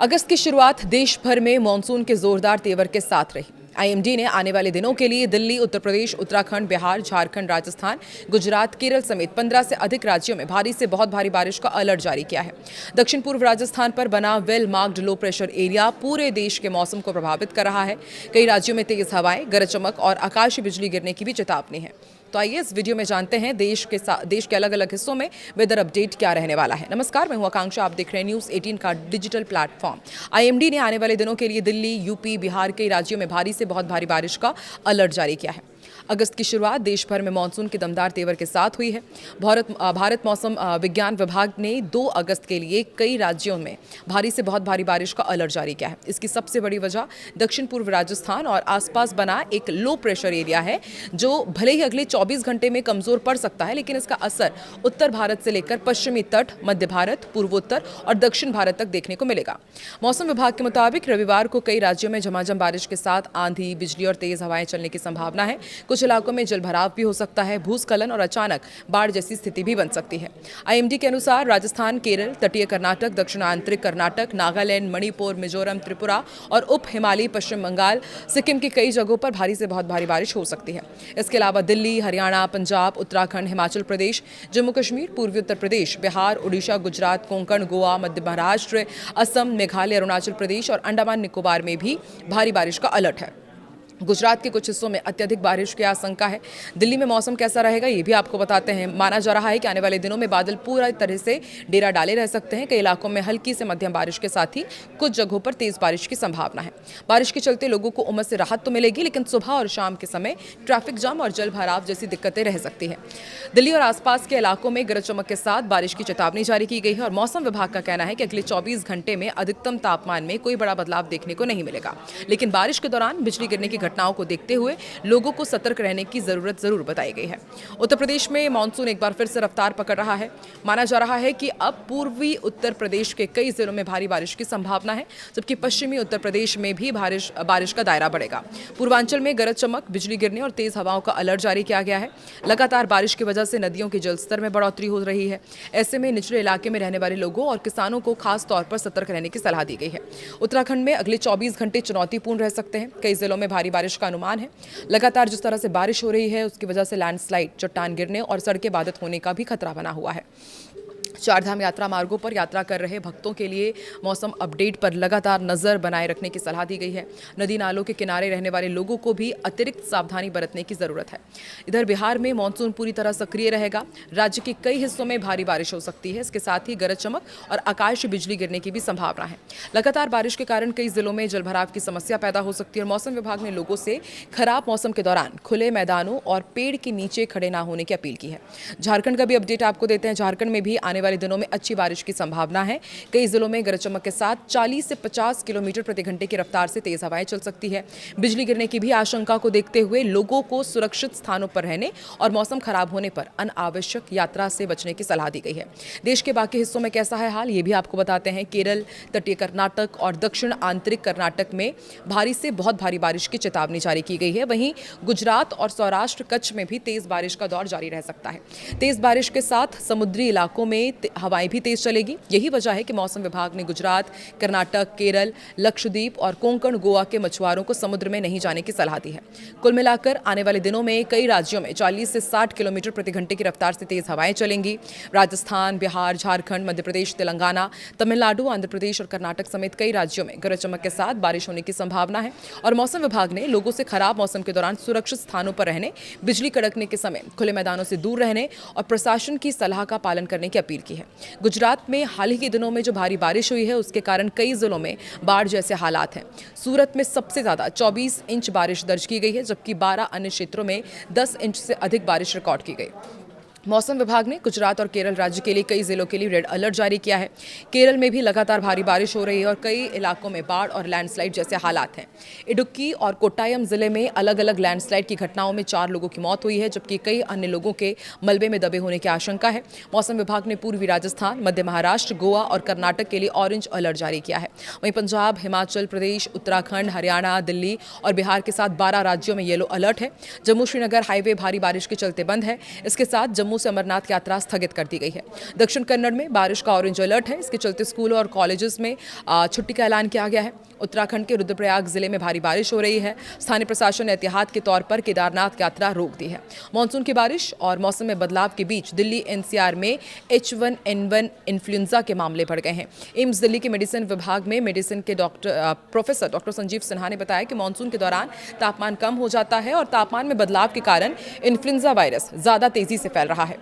अगस्त की शुरुआत देश भर में मानसून के जोरदार तेवर के साथ रही। आईएमडी ने आने वाले दिनों के लिए दिल्ली, उत्तर प्रदेश, उत्तराखंड, बिहार, झारखंड, राजस्थान, गुजरात, केरल समेत 15 से अधिक राज्यों में भारी से बहुत भारी बारिश का अलर्ट जारी किया है। दक्षिण पूर्व राजस्थान पर बना well marked low pressure area पूरे देश के मौसम को प्रभावित कर रहा है। कई राज्यों में तेज हवाएं, गरज चमक और आकाशीय बिजली गिरने की भी चेतावनी है। तो आइए इस वीडियो में जानते हैं देश के अलग अलग हिस्सों में वेदर अपडेट क्या रहने वाला है। नमस्कार, मैं हूं आकांक्षा, आप देख रहे हैं न्यूज़ 18 का डिजिटल प्लेटफॉर्म। आईएमडी ने आने वाले दिनों के लिए दिल्ली, यूपी, बिहार के राज्यों में भारी से बहुत भारी बारिश का अलर्ट जारी किया है। अगस्त की शुरुआत देश भर में मानसून के दमदार तेवर के साथ हुई है। भारत मौसम विज्ञान विभाग ने 2 अगस्त के लिए कई राज्यों में भारी से बहुत भारी बारिश का अलर्ट जारी किया है। इसकी सबसे बड़ी वजह दक्षिण पूर्व राजस्थान और आसपास बना एक लो प्रेशर एरिया है, जो भले ही अगले 24 घंटे में कमजोर पड़ सकता है, लेकिन इसका असर उत्तर भारत से लेकर पश्चिमी तट, मध्य भारत, पूर्वोत्तर और दक्षिण भारत तक देखने को मिलेगा। मौसम विभाग के मुताबिक रविवार को कई राज्यों में झमाझम बारिश के साथ आंधी, बिजली और तेज हवाएं चलने की संभावना है। कुछ इलाकों में जलभराव भी हो सकता है, भूस्खलन और अचानक बाढ़ जैसी स्थिति भी बन सकती है। आईएमडी के अनुसार राजस्थान, केरल, तटीय कर्नाटक, दक्षिण आंतरिक कर्नाटक, नागालैंड, मणिपुर, मिजोरम, त्रिपुरा और उप हिमालयी पश्चिम बंगाल, सिक्किम की कई जगहों पर भारी से बहुत भारी बारिश हो सकती है। इसके अलावा दिल्ली, हरियाणा, पंजाब, उत्तराखंड, हिमाचल प्रदेश, जम्मू कश्मीर, पूर्वी उत्तर प्रदेश, बिहार, उड़ीसा, गुजरात, कोंकण, गोवा, मध्य महाराष्ट्र, असम, मेघालय, अरुणाचल प्रदेश और अंडमान निकोबार में भी भारी बारिश का अलर्ट है। गुजरात के कुछ हिस्सों में अत्यधिक बारिश की आशंका है। दिल्ली में मौसम कैसा रहेगा ये भी आपको बताते हैं। माना जा रहा है कि आने वाले दिनों में बादल पूरी तरह से डेरा डाले रह सकते हैं। कई इलाकों में हल्की से मध्यम बारिश के साथ ही कुछ जगहों पर तेज बारिश की संभावना है। बारिश के चलते लोगों को उमस से राहत तो मिलेगी, लेकिन सुबह और शाम के समय ट्रैफिक जाम और जल भराव जैसी दिक्कतें रह सकती हैं। दिल्ली और आसपास के इलाकों में गरज चमक के साथ बारिश की चेतावनी जारी की गई है और मौसम विभाग का कहना है कि अगले 24 घंटे में अधिकतम तापमान में कोई बड़ा बदलाव देखने को नहीं मिलेगा, लेकिन बारिश के दौरान बिजली गिरने की घटनाओं को देखते हुए लोगों को सतर्क रहने की जरूरत जरूर बताई गई है। उत्तर प्रदेश में मानसून एक बार फिर से रफ्तार पकड़ रहा है। माना जा रहा है कि अब पूर्वी उत्तर प्रदेश के कई जिलों में भारी बारिश की संभावना है, जबकि पश्चिमी उत्तर प्रदेश में भी बारिश का दायरा बढ़ेगा। पूर्वांचल में गरज चमक, बिजली गिरने और तेज हवाओं का अलर्ट जारी किया गया है। लगातार बारिश की वजह से नदियों के जलस्तर में बढ़ोतरी हो रही है। ऐसे में निचले इलाके में रहने वाले लोगों और किसानों को खास तौर पर सतर्क रहने की सलाह दी गई है। उत्तराखंड में अगले 24 घंटे चुनौतीपूर्ण रह सकते हैं। कई जिलों में भारी बारिश का अनुमान है। लगातार जिस तरह से बारिश हो रही है, उसकी वजह से लैंडस्लाइड, चट्टान गिरने और सड़कें बाधित होने का भी खतरा बना हुआ है। चारधाम यात्रा मार्गों पर यात्रा कर रहे भक्तों के लिए मौसम अपडेट पर लगातार नजर बनाए रखने की सलाह दी गई है। नदी नालों के किनारे रहने वाले लोगों को भी अतिरिक्त सावधानी बरतने की जरूरत है। इधर बिहार में मानसून पूरी तरह सक्रिय रहेगा। राज्य के कई हिस्सों में भारी बारिश हो सकती है। इसके साथ ही गरज चमक और आकाशीय बिजली गिरने की भी संभावना है। लगातार बारिश के कारण कई जिलों में जलभराव की समस्या पैदा हो सकती है और मौसम विभाग ने लोगों से खराब मौसम के दौरान खुले मैदानों और पेड़ के नीचे खड़े न होने की अपील की है। झारखंड का भी अपडेट आपको देते हैं। झारखंड में भी आने वाले दिनों में अच्छी बारिश की संभावना है। कई जिलों में गरज चमक के साथ 40 से 50 किलोमीटर प्रति घंटे की रफ्तार से तेज हवाएं चल सकती है। बिजली गिरने की भी आशंका को देखते हुए लोगों को सुरक्षित स्थानों पर रहने और मौसम खराब होने पर अनावश्यक यात्रा से बचने की सलाह दी गई है। देश के बाकी हिस्सों में कैसा है हाल, ये भी आपको बताते हैं। केरल, तटीय कर्नाटक और दक्षिण आंतरिक कर्नाटक में भारी से बहुत भारी बारिश की चेतावनी जारी की गई है। वहीं गुजरात और सौराष्ट्र, कच्छ में भी तेज बारिश का दौर जारी रह सकता है। तेज बारिश के साथ समुद्री इलाकों में हवाएं भी तेज चलेगी। यही वजह है कि मौसम विभाग ने गुजरात, कर्नाटक, केरल, लक्षद्वीप और कोंकण, गोवा के मछुआरों को समुद्र में नहीं जाने की सलाह दी है। कुल मिलाकर आने वाले दिनों में कई राज्यों में 40 से 60 किलोमीटर प्रति घंटे की रफ्तार से तेज हवाएं चलेंगी। राजस्थान, बिहार, झारखंड, मध्य प्रदेश, तेलंगाना, तमिलनाडु, आंध्र प्रदेश और कर्नाटक समेत कई राज्यों में गरज चमक के साथ बारिश होने की संभावना है और मौसम विभाग ने लोगों से खराब मौसम के दौरान सुरक्षित स्थानों पर रहने, बिजली कड़कने के समय खुले मैदानों से दूर रहने और प्रशासन की सलाह का पालन करने की अपील की है। गुजरात में हाल ही के दिनों में जो भारी बारिश हुई है, उसके कारण कई जिलों में बाढ़ जैसे हालात हैं। सूरत में सबसे ज्यादा 24 इंच बारिश दर्ज की गई है, जबकि 12 अन्य क्षेत्रों में 10 इंच से अधिक बारिश रिकॉर्ड की गई। मौसम विभाग ने गुजरात और केरल राज्य के लिए कई जिलों के लिए रेड अलर्ट जारी किया है। केरल में भी लगातार भारी बारिश हो रही है और कई इलाकों में बाढ़ और लैंडस्लाइड जैसे हालात हैं। इडुक्की और कोट्टायम जिले में अलग अलग लैंडस्लाइड की घटनाओं में 4 लोगों की मौत हुई है, जबकि कई अन्य लोगों के मलबे में दबे होने की आशंका है। मौसम विभाग ने पूर्वी राजस्थान, मध्य महाराष्ट्र, गोवा और कर्नाटक के लिए ऑरेंज अलर्ट जारी किया है। वहीं पंजाब, हिमाचल प्रदेश, उत्तराखंड, हरियाणा, दिल्ली और बिहार के साथ 12 राज्यों में येलो अलर्ट है। जम्मू श्रीनगर हाईवे भारी बारिश के चलते बंद है। इसके साथ जम्मू जम्मू से अमरनाथ यात्रा स्थगित कर दी गई है। दक्षिण कन्नड़ में बारिश का ऑरेंज अलर्ट है। इसके चलते स्कूलों और कॉलेजेस में छुट्टी का ऐलान किया गया है। उत्तराखंड के रुद्रप्रयाग जिले में भारी बारिश हो रही है। स्थानीय प्रशासन ने एहतियात के तौर पर केदारनाथ यात्रा रोक दी है। मानसून की बारिश और मौसम में बदलाव के बीच दिल्ली एनसीआर में H1N1 इन्फ्लुएंजा के मामले बढ़ गए हैं। एम्स दिल्ली के मेडिसिन विभाग में मेडिसिन के प्रोफेसर डॉक्टर संजीव सिन्हा ने बताया कि मानसून के दौरान तापमान कम हो जाता है और तापमान में बदलाव के कारण इन्फ्लुएंजा वायरस ज्यादा तेजी से फैल रहा है।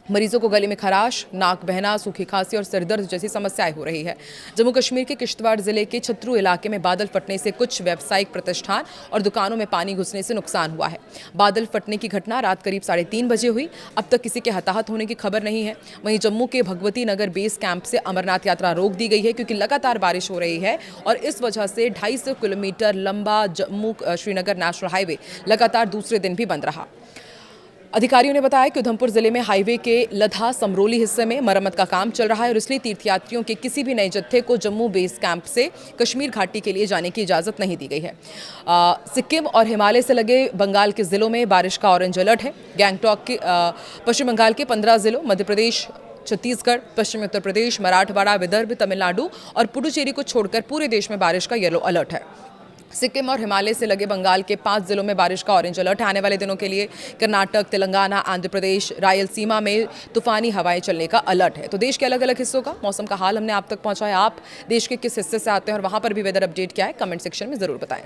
मरीजों को गले में खराश, नाक बहना, सूखी खांसी और सिरदर्द जैसी समस्याएं हो रही है। जम्मू कश्मीर के किश्तवाड़ जिले के छतरू इलाके में बादल फटने से कुछ व्यावसायिक प्रतिष्ठान और दुकानों में पानी घुसने से नुकसान हुआ है। बादल फटने की घटना रात करीब 3:30 बजे हुई। अब तक किसी के हताहत होने की खबर नहीं है। वहीं जम्मू के भगवती नगर बेस कैंप से अमरनाथ यात्रा रोक दी गई है क्योंकि लगातार बारिश हो रही है और इस वजह से 250 किलोमीटर लंबा जम्मू श्रीनगर नेशनल हाईवे लगातार दूसरे दिन भी बंद रहा। अधिकारियों ने बताया कि उधमपुर जिले में हाईवे के लधा समरोली हिस्से में मरम्मत का काम चल रहा है और इसलिए तीर्थयात्रियों के किसी भी नए जत्थे को जम्मू बेस कैंप से कश्मीर घाटी के लिए जाने की इजाज़त नहीं दी गई है। सिक्किम और हिमालय से लगे बंगाल के जिलों में बारिश का ऑरेंज अलर्ट है। गैंगटॉक के पश्चिम बंगाल के 15 जिलों, मध्य प्रदेश, छत्तीसगढ़, पश्चिमी उत्तर प्रदेश, मराठवाड़ा, विदर्भ, तमिलनाडु और पुडुचेरी को छोड़कर पूरे देश में बारिश का येलो अलर्ट है। सिक्किम और हिमालय से लगे बंगाल के 5 जिलों में बारिश का ऑरेंज अलर्ट है। आने वाले दिनों के लिए कर्नाटक, तेलंगाना, आंध्र प्रदेश, रायलसीमा में तूफानी हवाएं चलने का अलर्ट है। तो देश के अलग अलग हिस्सों का मौसम का हाल हमने आप तक पहुंचाया। आप देश के किस हिस्से से आते हैं और वहां पर भी वेदर अपडेट क्या है, कमेंट सेक्शन में जरूर बताएं।